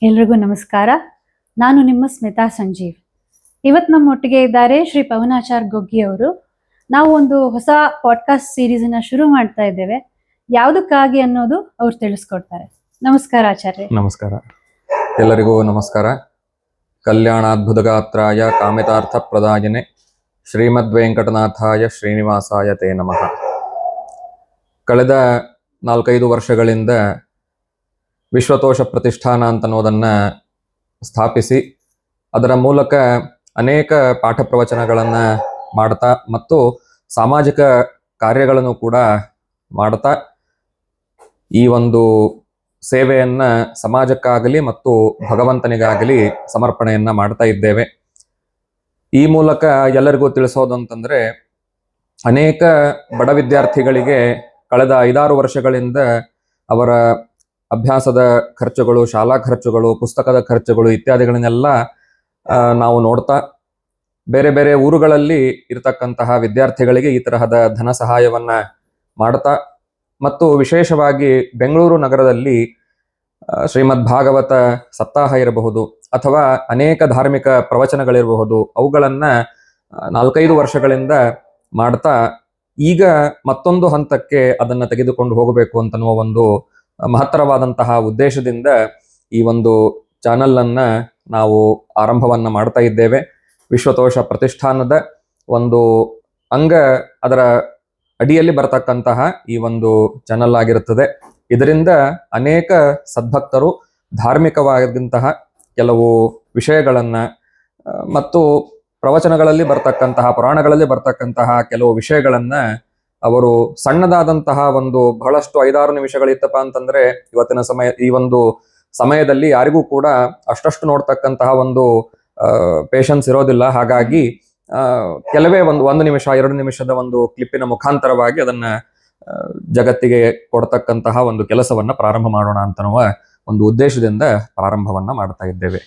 ಎಲ್ರಿಗೂ ನಮಸ್ಕಾರ. ನಾನು ನಿಮ್ಮ ಸ್ಮಿತಾ ಸಂಜೀವ್. ಇವತ್ತು ನಮ್ಮೊಟ್ಟಿಗೆ ಇದ್ದಾರೆ ಶ್ರೀ ಪವನಾಚಾರ್ ಗೊಗ್ಗಿ ಅವರು. ನಾವು ಒಂದು ಹೊಸ ಪಾಡ್ಕಾಸ್ಟ್ ಸೀರೀಸ್ನ ಶುರು ಮಾಡ್ತಾ ಇದ್ದೇವೆ. ಯಾವುದಕ್ಕಾಗಿ ಅನ್ನೋದು ಅವ್ರು ತಿಳಿಸ್ಕೊಡ್ತಾರೆ. ನಮಸ್ಕಾರ ಆಚಾರ್ಯ. ನಮಸ್ಕಾರ, ಎಲ್ಲರಿಗೂ ನಮಸ್ಕಾರ. ಕಲ್ಯಾಣಾದ್ಭುತಗಾತ್ರಾಯ ಕಾಮಿತಾರ್ಥ ಪ್ರದಾಯನೆ ಶ್ರೀಮದ್ ವೆಂಕಟನಾಥಾಯ ಶ್ರೀನಿವಾಸಾಯ ತೇ ನಮಃ. ಕಳೆದ 4-5 ವರ್ಷಗಳಿಂದ ವಿಶ್ವತೋಷ ಪ್ರತಿಷ್ಠಾನ ಅಂತನ್ನೋದನ್ನು ಸ್ಥಾಪಿಸಿ ಅದರ ಮೂಲಕ ಅನೇಕ ಪಾಠ ಪ್ರವಚನಗಳನ್ನು ಮಾಡ್ತಾ ಮತ್ತು ಸಾಮಾಜಿಕ ಕಾರ್ಯಗಳನ್ನು ಕೂಡ ಮಾಡ್ತಾ ಈ ಒಂದು ಸೇವೆಯನ್ನು ಸಮಾಜಕ್ಕಾಗಲಿ ಮತ್ತು ಭಗವಂತನಿಗಾಗಲಿ ಸಮರ್ಪಣೆಯನ್ನು ಮಾಡ್ತಾ ಇದ್ದೇವೆ. ಈ ಮೂಲಕ ಎಲ್ಲರಿಗೂ ತಿಳಿಸೋದಂತಂದರೆ, ಅನೇಕ ಬಡ ವಿದ್ಯಾರ್ಥಿಗಳಿಗೆ ಕಳೆದ 5-6 ವರ್ಷಗಳಿಂದ ಅವರ ಅಭ್ಯಾಸದ ಖರ್ಚುಗಳು, ಶಾಲಾ ಖರ್ಚುಗಳು, ಪುಸ್ತಕದ ಖರ್ಚುಗಳು ಇತ್ಯಾದಿಗಳನ್ನೆಲ್ಲ ನಾವು ನೋಡ್ತಾ ಬೇರೆ ಬೇರೆ ಊರುಗಳಲ್ಲಿ ಇರತಕ್ಕಂತಹ ವಿದ್ಯಾರ್ಥಿಗಳಿಗೆ ಈ ತರಹದ ಧನ ಸಹಾಯವನ್ನು ಮಾಡ್ತಾ ಮತ್ತು ವಿಶೇಷವಾಗಿ ಬೆಂಗಳೂರು ನಗರದಲ್ಲಿ ಶ್ರೀಮದ್ ಭಾಗವತ ಸಪ್ತಾಹ ಇರಬಹುದು ಅಥವಾ ಅನೇಕ ಧಾರ್ಮಿಕ ಪ್ರವಚನಗಳಿರಬಹುದು, ಅವುಗಳನ್ನು 4-5 ವರ್ಷಗಳಿಂದ ಮಾಡ್ತಾ ಈಗ ಮತ್ತೊಂದು ಹಂತಕ್ಕೆ ಅದನ್ನು ತೆಗೆದುಕೊಂಡು ಹೋಗಬೇಕು ಅಂತನ್ನುವ ಒಂದು ಮಹತ್ತರವಾದಂತಹ ಉದ್ದೇಶದಿಂದ ಈ ಒಂದು ಚಾನಲನ್ನು ನಾವು ಆರಂಭವನ್ನು ಮಾಡ್ತಾ ಇದ್ದೇವೆ. ವಿಶ್ವತೋಷ ಪ್ರತಿಷ್ಠಾನದ ಒಂದು ಅಂಗ ಅದರ ಅಡಿಯಲ್ಲಿ ಬರತಕ್ಕಂತಹ ಈ ಒಂದು ಚಾನಲ್ ಆಗಿರುತ್ತದೆ. ಇದರಿಂದ ಅನೇಕ ಸದ್ಭಕ್ತರು ಧಾರ್ಮಿಕವಾದಂತಹ ಕೆಲವು ವಿಷಯಗಳನ್ನು ಮತ್ತು ಪ್ರವಚನಗಳಲ್ಲಿ ಬರ್ತಕ್ಕಂತಹ, ಪುರಾಣಗಳಲ್ಲಿ ಬರ್ತಕ್ಕಂತಹ ಕೆಲವು ವಿಷಯಗಳನ್ನು ಅವರು ಸಣ್ಣದಾದಂತಹ ಒಂದು ಬಹಳಷ್ಟು 5-6 ನಿಮಿಷಗಳಿತ್ತಪ್ಪ ಅಂತಂದ್ರೆ ಇವತ್ತಿನ ಈ ಒಂದು ಸಮಯದಲ್ಲಿ ಯಾರಿಗೂ ಕೂಡ ಅಷ್ಟಷ್ಟು ನೋಡ್ತಕ್ಕಂತಹ ಒಂದು ಪೇಷನ್ಸ್ ಇರೋದಿಲ್ಲ. ಹಾಗಾಗಿ ಕೆಲವೇ ಒಂದು ನಿಮಿಷ 2 ನಿಮಿಷದ ಒಂದು ಕ್ಲಿಪ್ಪಿನ ಮುಖಾಂತರವಾಗಿ ಅದನ್ನ ಜಗತ್ತಿಗೆ ಕೊಡ್ತಕ್ಕಂತಹ ಒಂದು ಕೆಲಸವನ್ನ ಪ್ರಾರಂಭ ಮಾಡೋಣ ಅಂತನ್ನುವ ಒಂದು ಉದ್ದೇಶದಿಂದ ಪ್ರಾರಂಭವನ್ನ ಮಾಡ್ತಾ ಇದ್ದೇವೆ.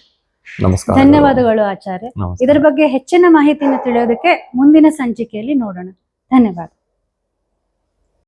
ನಮಸ್ಕಾರ. ಧನ್ಯವಾದಗಳು ಆಚಾರ್ಯ. ಇದರ ಬಗ್ಗೆ ಹೆಚ್ಚಿನ ಮಾಹಿತಿಯನ್ನು ತಿಳಿಯೋದಕ್ಕೆ ಮುಂದಿನ ಸಂಚಿಕೆಯಲ್ಲಿ ನೋಡೋಣ. ಧನ್ಯವಾದ.